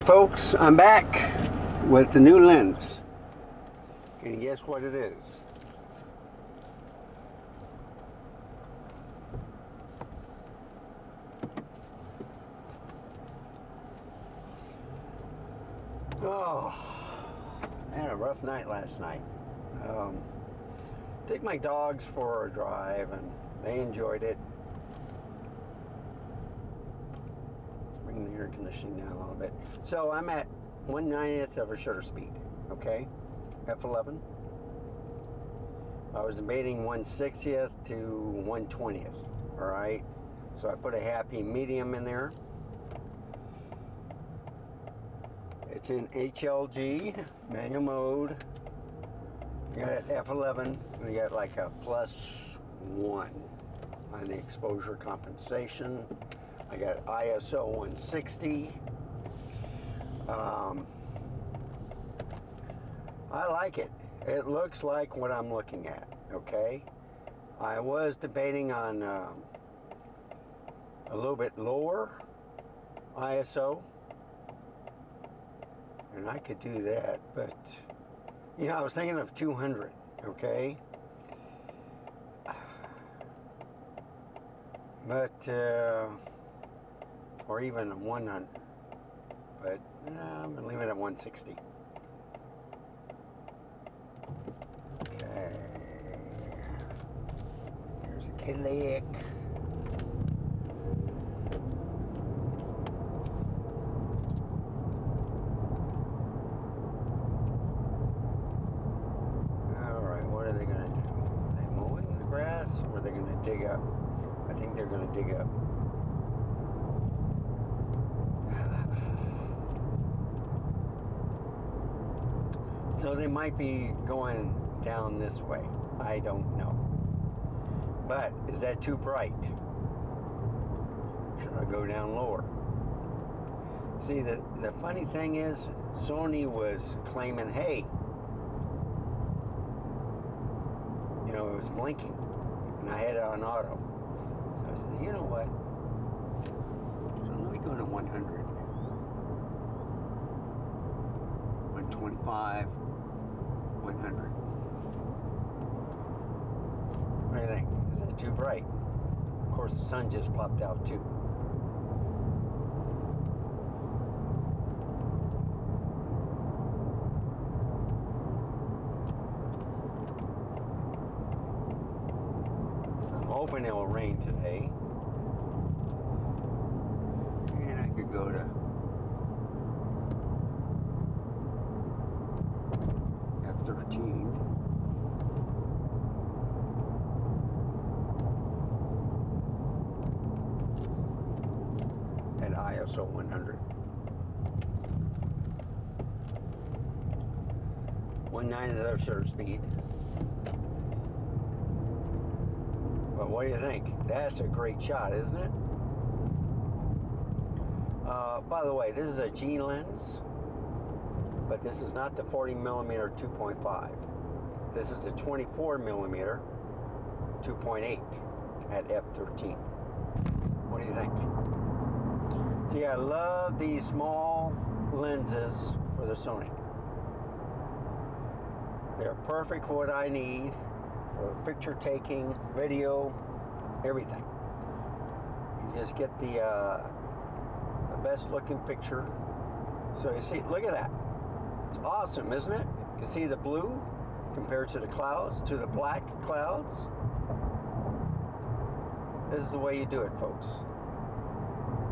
Folks, I'm back with the new lens. Can you guess what it is? Oh, I had a rough night last night. Took my dogs for a drive and they enjoyed it. Bring the air conditioning down a little bit. So I'm at 1/90th of a shutter speed, okay? F11. I was debating 1/60th to 1/20th, all right? So I put a happy medium in there. It's in HLG, manual mode. You got F11, and you got like a +1 on the exposure compensation. I got ISO 160. I like it. It looks like what I'm looking at, okay? I was debating on a little bit lower ISO, and I could do that, but you know, I was thinking of 200, okay? But, or even 100, but I'm gonna leave it at 160. Okay, here's a K-Lick. Alright, what are they gonna do? Are they mowing the grass or are they gonna dig up? I think they're gonna dig up. So they might be going down this way. I don't know. But is that too bright? Should I go down lower? See, the funny thing is, Sony was claiming, hey, you know, it was blinking, and I had it on auto. So I said, you know what? So let me go to 100. 125. 100. What do you think? Is that too bright? Of course, the sun just popped out too. I'm hoping it will rain today. And I could go to F13. At ISO 100. 1/90th of shutter speed. But what do you think? That's a great shot, isn't it? By the way, this is a G lens, but this is not the 40mm 2.5. This is the 24mm 2.8 at f13. What do you think? See, I love these small lenses for the Sony. They're perfect for what I need for picture taking, video, everything. You just get the best looking picture. So you see, look at that. It's awesome, isn't it? You can see the blue compared to the clouds, to the black clouds. This is the way you do it, folks.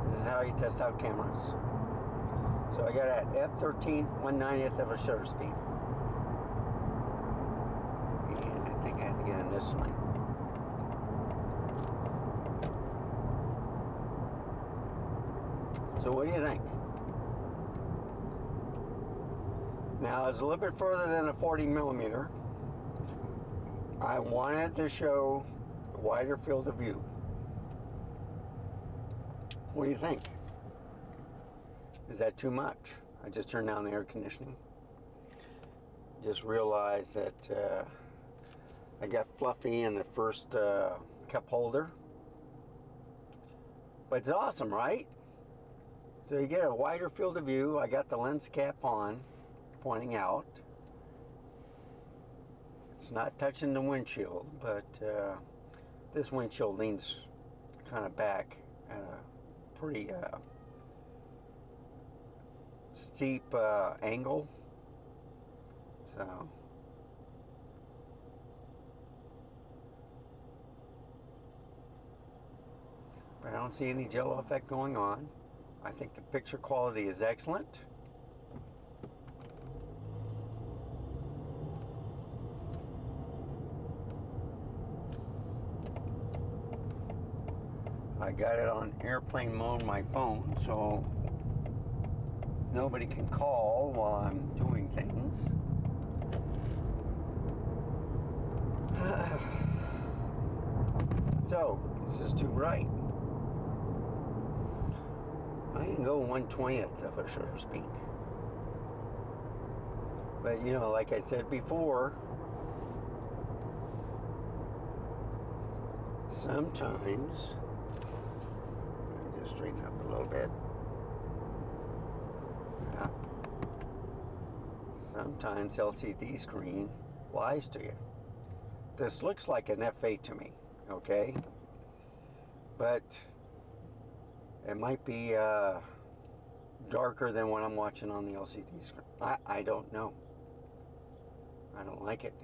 This is how you test out cameras. So I got at f13, 1/90th of a shutter speed. And I think I have to get in this lane. So what do you think? Now it's a little bit further than a 40mm. I wanted to show a wider field of view. What do you think? Is that too much? I just turned down the air conditioning. Just realized that I got fluffy in the first cup holder. But it's awesome, right? So you get a wider field of view. I got the lens cap on, pointing out. It's not touching the windshield, but this windshield leans kind of back at a pretty steep angle. So but I don't see any jello effect going on. I think the picture quality is excellent. I got it on airplane mode on my phone, so nobody can call while I'm doing things. So, this is too bright. I can go 1/20th of a shutter speed. But you know, like I said before, sometimes, let me just straighten up a little bit. Yeah. Sometimes LCD screen lies to you. This looks like an F8 to me, okay? But it might be darker than what I'm watching on the LCD screen. I don't know. I don't like it.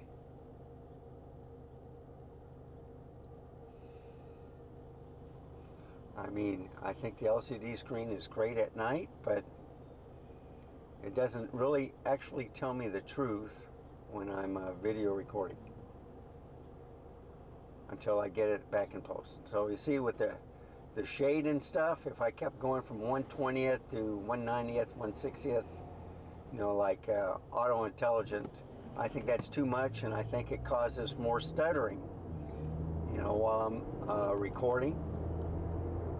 I mean, I think the LCD screen is great at night, but it doesn't really actually tell me the truth when I'm video recording until I get it back in post. So you see with the shade and stuff, if I kept going from 1/20th to 1/90th, 1/60th, you know, like auto intelligent, I think that's too much, and I think it causes more stuttering, you know, while I'm recording.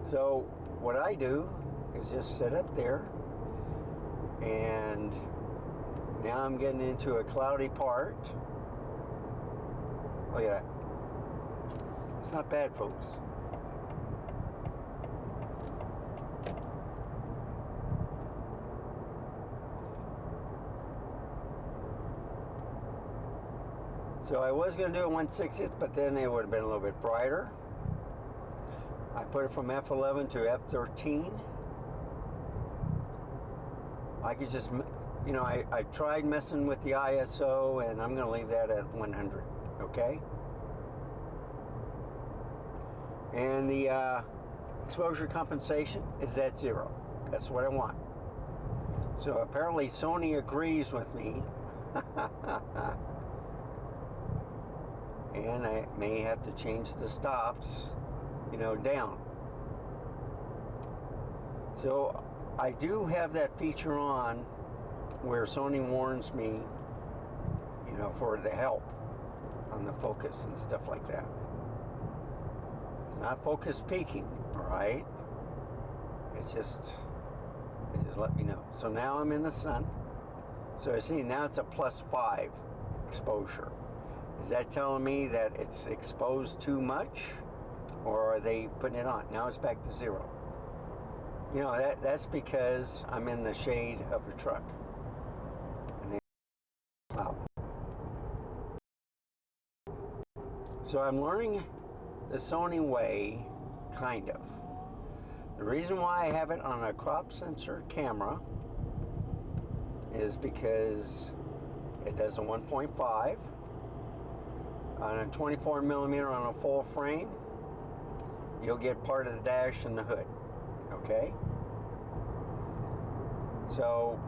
So what I do is just sit up there, and now I'm getting into a cloudy part. Look at that. It's not bad, folks. So I was going to do it 1/60th, but then it would have been a little bit brighter. I put it from F11 to F13. I could just, you know, I tried messing with the ISO, and I'm going to leave that at 100, okay? And the exposure compensation is at 0. That's what I want. So apparently Sony agrees with me. And I may have to change the stops, you know, down. So I do have that feature on where Sony warns me, you know, for the help on the focus and stuff like that. It's not focus peaking, all right? It's just, it just let me know. So now I'm in the sun. So I see now it's a +5 exposure. Is that telling me that it's exposed too much, or are they putting it on? Now it's back to 0. You know, that's because I'm in the shade of a truck. And they cloud. So I'm learning the Sony way, kind of. The reason why I have it on a crop sensor camera is because it does a 1.5. On a 24mm on a full frame, you'll get part of the dash and the hood, okay? So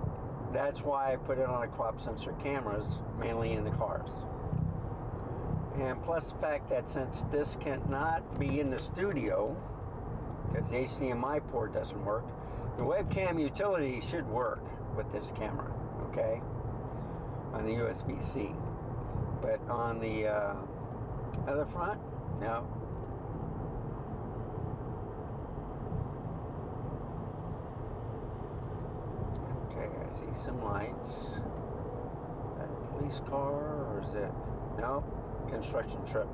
that's why I put it on a crop sensor cameras, mainly in the cars. And plus the fact that since this cannot be in the studio, because the HDMI port doesn't work, the webcam utility should work with this camera, okay? On the USB-C. But on the other front, no. Okay, I see some lights. Is that a police car, or is it? No, construction truck.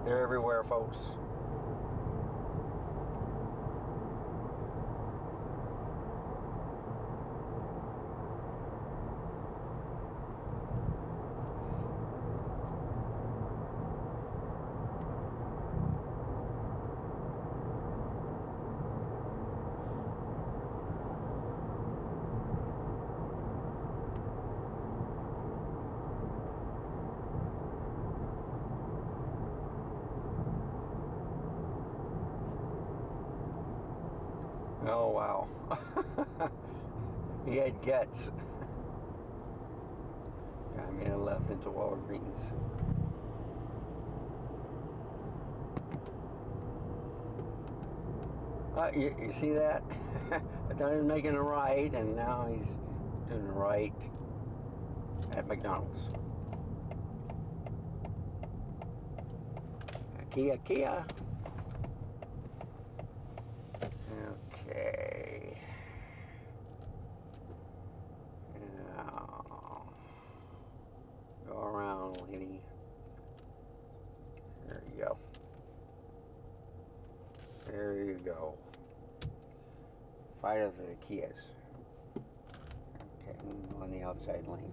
They're everywhere, folks. Oh, wow. He had guts. I made a left into Walgreens. You see that? I thought he was making a right, and now he's doing a right at McDonald's. Kia. Okay. Now, go around, lady. There you go. There you go. Fight over the Kias. Okay, I'm on the outside lane.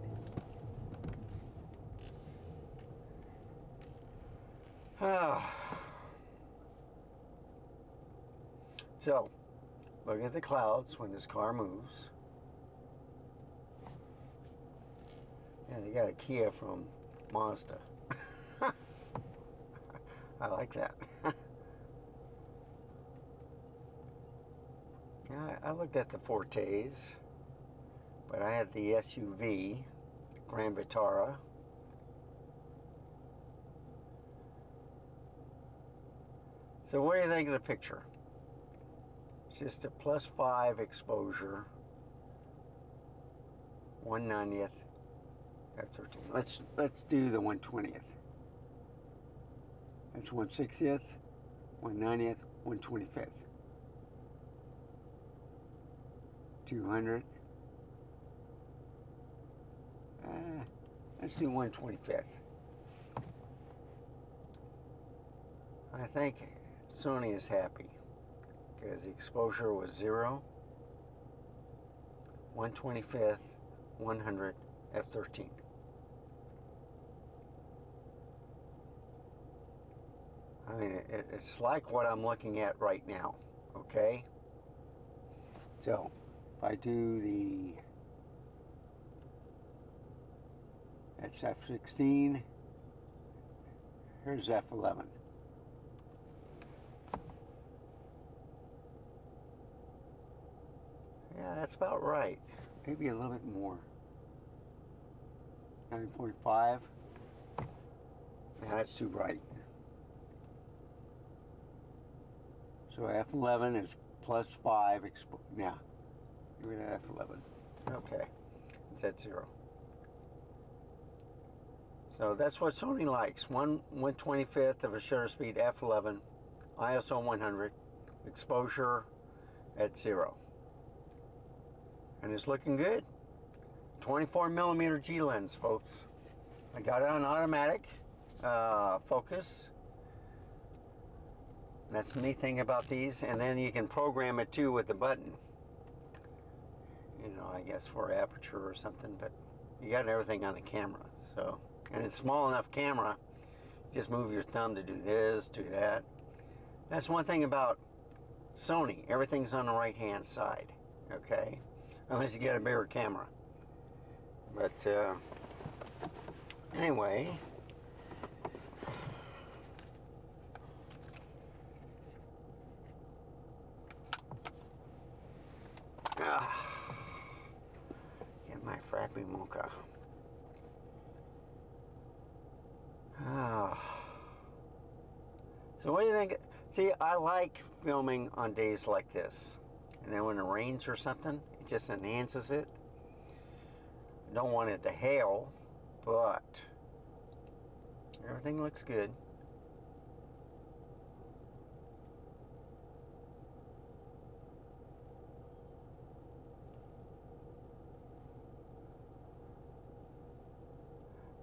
So, look at the clouds when this car moves. Yeah, they got a Kia from Mazda. I like that. Yeah, I looked at the Fortes, but I had the SUV, Grand Vitara. So what do you think of the picture? It's just a +5 exposure, 1/90th f13. Let's do the 1/20th. That's 1/60th, 1/90th, 1/25th. 200. Let's do 1/25th. I think Sony is happy because the exposure was 0, 1/25th, 100 f13. I mean, it's like what I'm looking at right now, okay? So, if I do the, that's F16, here's F11. Yeah, that's about right. Maybe a little bit more. 9.5. Yeah, that's too bright. So F11 is +5 yeah. Give it an F11. Okay. It's at 0. So that's what Sony likes. 1/25th of a shutter speed, F11, ISO 100, exposure at 0. And it's looking good. 24mm G lens, folks. I got it on automatic focus. That's the neat thing about these. And then you can program it too with the button. You know, I guess for aperture or something, but you got everything on the camera. So, and it's small enough camera, just move your thumb to do this, do that. That's one thing about Sony. Everything's on the right hand side, okay? Unless you get a bigger camera. But anyway, get my frappy mocha. So what do you think? See, I like filming on days like this. And then when it rains or something, it just enhances it. I don't want it to hail, but everything looks good.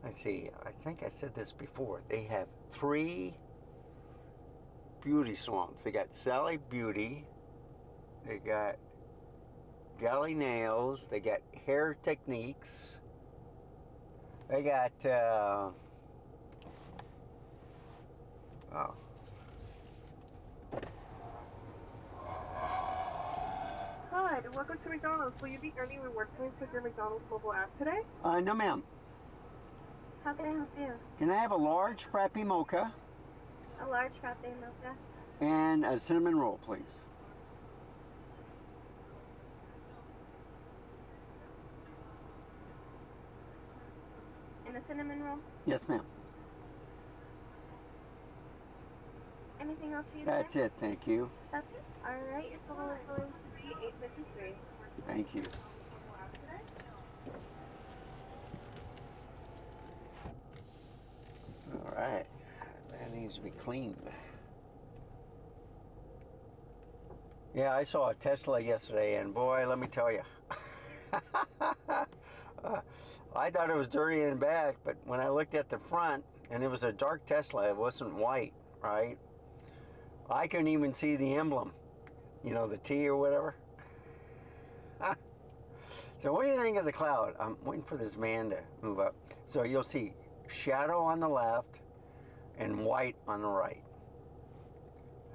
Let's see, I think I said this before. They have 3 beauty salons. They got Sally Beauty, they got Galley Nails, they got Hair Techniques, they got Hi, and welcome to McDonald's. Will you be earning reward points with your McDonald's mobile app today? No ma'am. How can I help you? Can I have a large frappy mocha A large frappe mocha. and a cinnamon roll, please? cinnamon roll? Yes, ma'am. Anything else for you? That's it, thank you. That's it? Alright, your total is going to be $8.53. Thank you. All right, that needs to be cleaned. Yeah, I saw a Tesla yesterday, and boy, let me tell you, I thought it was dirty in the back, but when I looked at the front, and it was a dark Tesla, it wasn't white, right? I couldn't even see the emblem, you know, the T or whatever. So what do you think of the cloud? I'm waiting for this van to move up. So you'll see shadow on the left and white on the right.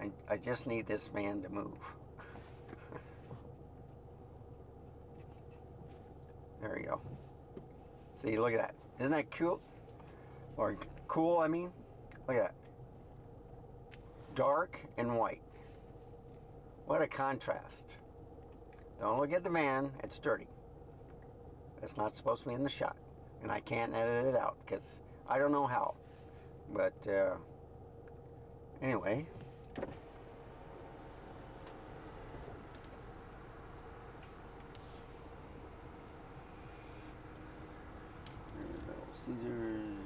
And I just need this van to move. There you go. See, look at that. Isn't that cute? Or cool, I mean? Look at that. Dark and white. What a contrast. Don't look at the van, it's dirty. It's not supposed to be in the shot. And I can't edit it out because I don't know how. But anyway. Caesars.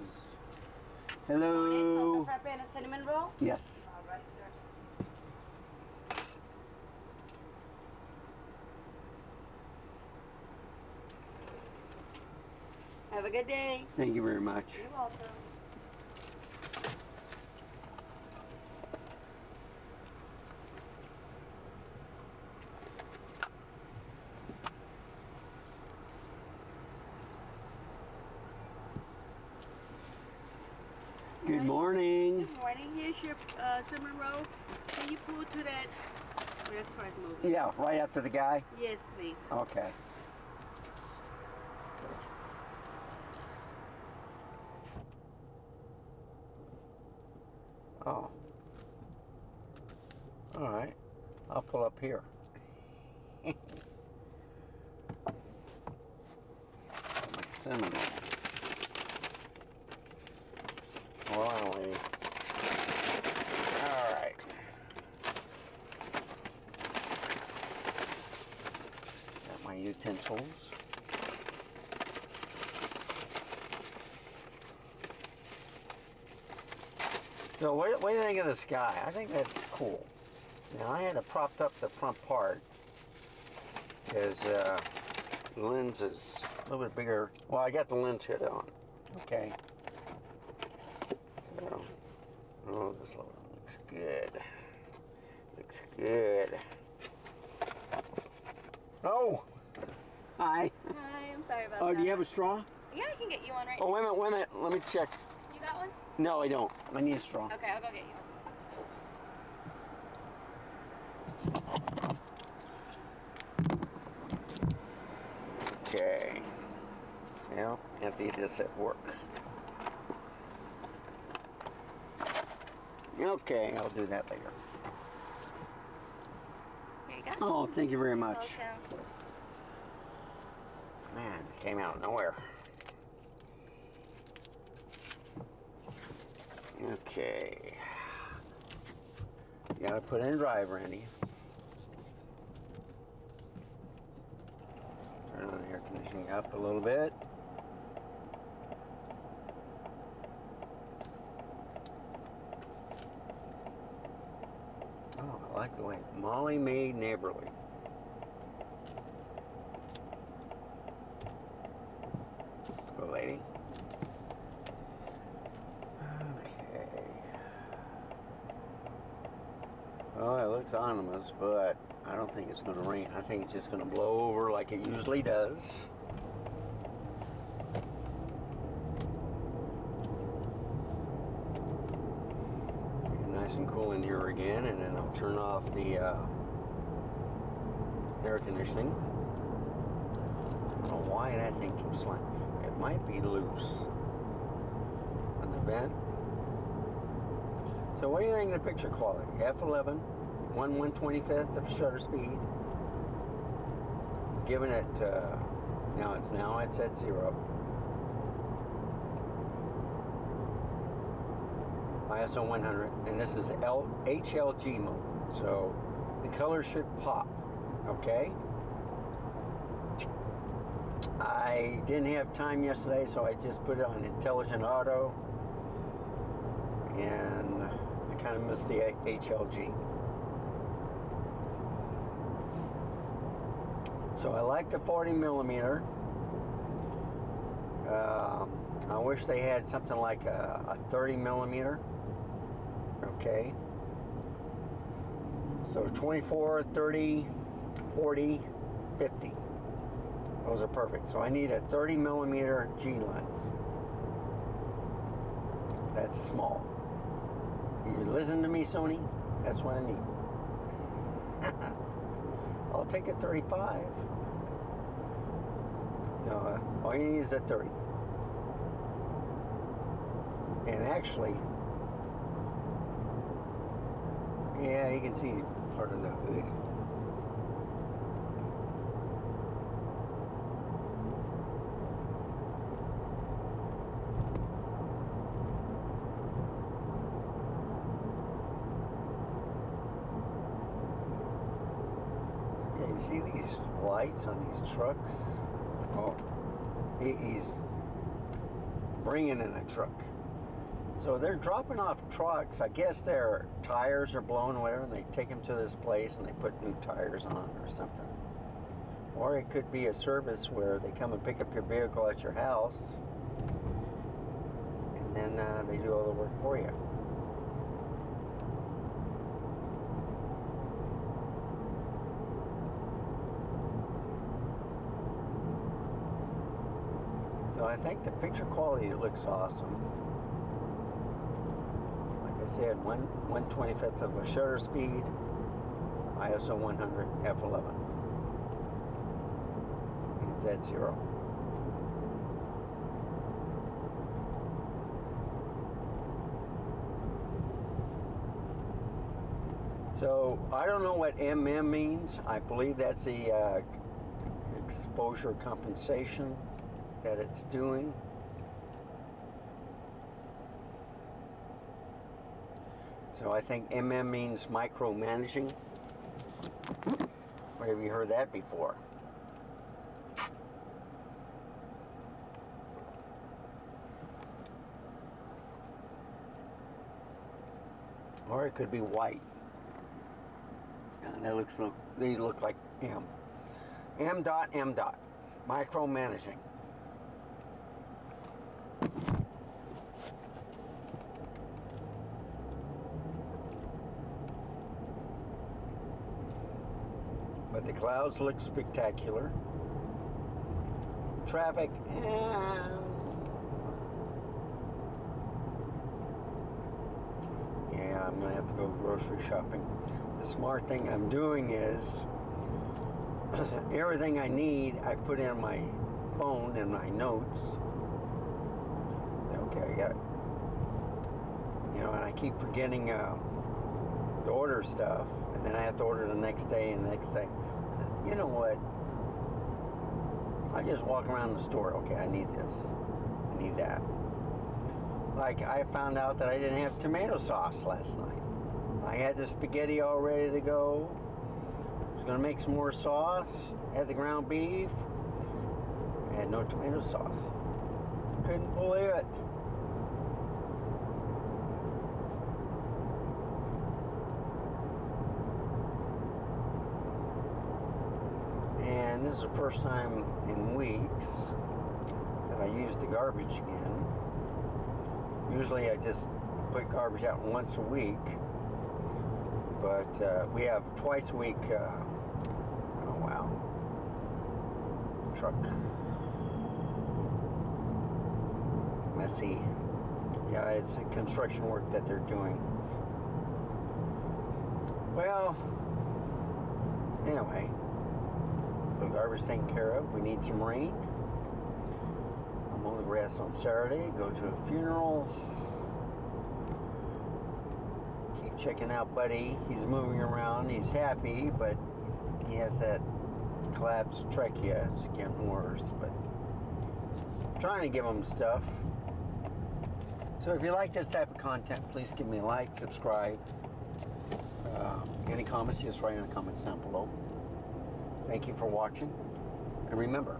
Hello. A frappe and a cinnamon roll? Yes. All right, sir. Have a good day. Thank you very much. You're welcome. Good morning. Good morning. Here's your cinnamon roll. Can you pull to that red price movie? Yeah, right after the guy? Yes, please. Okay. Oh. All right. I'll pull up here. Cinnamon. Hold on, lady. All right. Got my utensils. So what do you think of the sky? I think that's cool. Now I had it propped up the front part because the lens is a little bit bigger. Well, I got the lens hood on. Okay. So, oh, this looks good. Looks good. Oh! Hi. Hi, I'm sorry about that. Oh, do you have a straw? Yeah, I can get you one right Oh, wait a minute. Let me check. now. You got one? No, I don't. I need a straw. Okay, I'll go get you one. Okay. Yeah, I have to eat this at work. Okay, I'll do that later. Here you go. Oh, thank you very much. Welcome. Man, it came out of nowhere. Okay. You gotta put in drive, Randy. Turn on the air conditioning up a little bit. Oh, I like the way Molly made neighborly. Good lady. Okay. Well, it looks ominous, but I don't think it's going to rain. I think it's just going to blow over like it usually does. Get nice and cool in here again, and then I'll turn off the air conditioning. I don't know why that thing keeps sliding. It might be loose on the vent. So what do you think of the picture quality? F11, 1/125th of shutter speed. Giving it, now it's at 0. ISO 100, and this is HLG mode, so the color should pop. Okay. I didn't have time yesterday, so I just put it on Intelligent Auto, and I kind of missed the HLG. So I like the 40 millimeter. I wish they had something like a 30 millimeter. Okay. So 24, 30, 40, 50. Those are perfect. So I need a 30 millimeter G lens. That's small. You listen to me, Sony? That's what I need. I'll take a 35. No, all you need is a 30. And actually, yeah, you can see part of the hood. Yeah, you see these lights on these trucks? Oh, he's bringing in a truck. So they're dropping off trucks. I guess their tires are blown or whatever, and they take them to this place and they put new tires on or something. Or it could be a service where they come and pick up your vehicle at your house, and then they do all the work for you. So I think the picture quality looks awesome. Like I said, 1/25th of a shutter speed, ISO 100 f11. And it's at 0. So I don't know what MM means. I believe that's the exposure compensation that it's doing. So I think MM means micromanaging. Where have you heard that before? Or it could be white. And they look like M. M dot, micromanaging. But the clouds look spectacular. Traffic, yeah, I'm gonna have to go grocery shopping. The smart thing I'm doing is everything I need, I put in my phone and my notes. Okay, I got it. You know, and I keep forgetting to order stuff, and then I have to order the next day and the next day. I said, you know what? I just walk around the store. Okay, I need this. I need that. Like, I found out that I didn't have tomato sauce last night. I had the spaghetti all ready to go. I was going to make some more sauce. Had the ground beef. I had no tomato sauce. Couldn't believe it. And this is the first time in weeks that I used the garbage again. Usually I just put garbage out once a week, but we have twice a week. Oh wow, truck, messy. Yeah, it's the construction work that they're doing. Well, anyway, so garbage taken care of. We need some rain. I'm on the grass on Saturday. Go to a funeral. Keep checking out Buddy. He's moving around. He's happy, but he has that collapsed trachea. It's getting worse, but I'm trying to give him stuff So if you like this type of content, please give me a like, subscribe. Any comments, just write in the comments down below. Thank you for watching. And remember,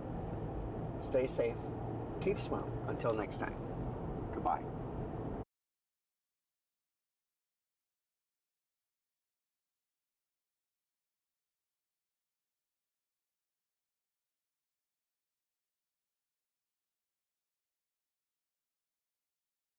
stay safe, keep smiling. Until next time, goodbye.